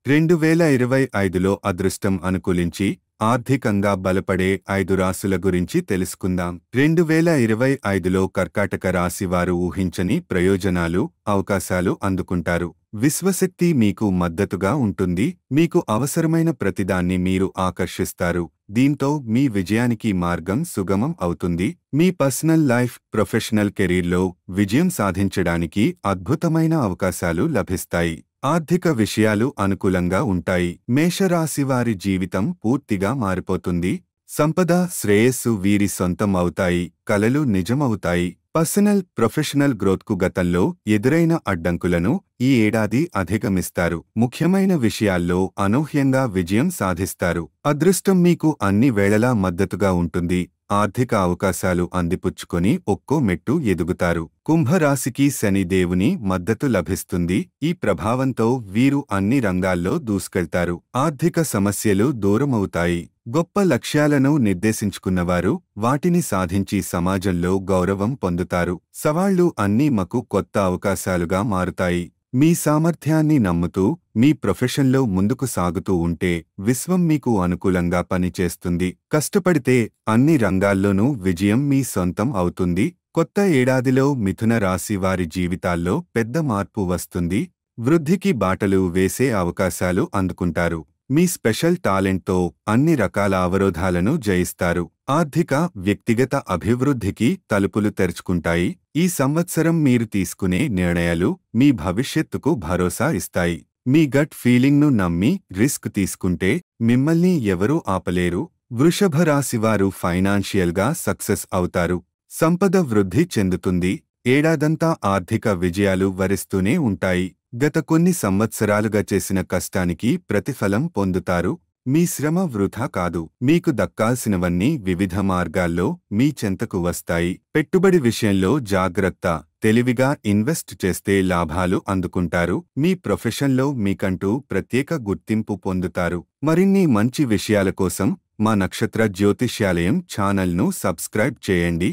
2025లో అదృష్టం అనుకూలించి ఆర్థికంగా బలపడే 5 రాశుల గురించి తెలుసుకుందాం. 2025లో కర్కాటక రాశి వారు ఊహించని ప్రయోజనాలు, అవకాశాలు అందుకుంటారు. విశ్వశక్తి మీకు మద్దతుగా ఉంటుంది. మీకు అవసరమైన ప్రతిదాన్ని మీరు ఆకర్షిస్తారు. దీంతో మీ విజయానికి మార్గం సుగమం అవుతుంది. మీ పర్సనల్ లైఫ్, ప్రొఫెషనల్ కెరీర్లో విజయం సాధించడానికి అద్భుతమైన అవకాశాలు లభిస్తాయి. ఆర్థిక విషయాలు అనుకూలంగా ఉంటాయి. మేషరాశి వారి జీవితం పూర్తిగా మారిపోతుంది. సంపద, శ్రేయస్సు వీరి సొంతం అవుతాయి. కలలు నిజమవుతాయి. పర్సనల్, ప్రొఫెషనల్ గ్రోత్కు గతంలో ఎదురైన అడ్డంకులను ఈ ఏడాది అధిగమిస్తారు. ముఖ్యమైన విషయాల్లో అనూహ్యంగా విజయం సాధిస్తారు. అదృష్టం మీకు అన్ని వేళలా మద్దతుగా ఉంటుంది. ఆర్థిక అవకాశాలు అందిపుచ్చుకొని ఒక్కో మెట్టు ఎదుగుతారు. కుంభరాశికి శని దేవుని మద్దతు లభిస్తుంది. ఈ ప్రభావంతో వీరు అన్ని రంగాల్లో దూసుకెళ్తారు. ఆర్థిక సమస్యలు దూరమవుతాయి. గొప్ప లక్ష్యాలను నిర్దేశించుకున్నవారు వాటిని సాధించి సమాజంలో గౌరవం పొందుతారు. సవాళ్లు అన్నీ మకు కొత్త అవకాశాలుగా మారుతాయి. మీ సామర్థ్యాన్ని నమ్ముతూ మీ ప్రొఫెషన్లో ముందుకు సాగుతూ ఉంటే విశ్వం మీకు అనుకూలంగా పనిచేస్తుంది. కష్టపడితే అన్ని రంగాల్లోనూ విజయం మీ సొంతం అవుతుంది. కొత్త ఏడాదిలో మిథున రాశి వారి జీవితాల్లో పెద్ద మార్పు వస్తుంది. వృద్ధికి బాటలు వేసే అవకాశాలు అందుకుంటారు. మీ స్పెషల్ టాలెంట్తో అన్ని రకాల అవరోధాలను జయిస్తారు. ఆర్థిక, వ్యక్తిగత అభివృద్ధికి తలుపులు తెరుచుకుంటాయి. ఈ సంవత్సరం మీరు తీసుకునే నిర్ణయాలు మీ భవిష్యత్తుకు భరోసా ఇస్తాయి. మీ గట్ ఫీలింగ్ను నమ్మి రిస్క్ తీసుకుంటే మిమ్మల్ని ఎవరూ ఆపలేరు. వృషభ రాశివారు ఫైనాన్షియల్గా సక్సెస్ అవుతారు. సంపద వృద్ధి చెందుతుంది. ఏడాదంతా ఆర్థిక విజయాలు వరిస్తూనే ఉంటాయి. గత కొన్ని సంవత్సరాలుగా చేసిన కష్టానికి ప్రతిఫలం పొందుతారు. మీ శ్రమ వృధా కాదు. మీకు దక్కాల్సినవన్నీ వివిధ మార్గాల్లో మీ చెంతకు వస్తాయి. పెట్టుబడి విషయంలో జాగ్రత్త. తెలివిగా ఇన్వెస్ట్ చేస్తే లాభాలు అందుకుంటారు. మీ ప్రొఫెషన్లో మీకంటూ ప్రత్యేక గుర్తింపు పొందుతారు. మరిన్ని మంచి విషయాల కోసం మా నక్షత్ర జ్యోతిష్యాలయం ఛానల్ను సబ్స్క్రైబ్ చేయండి.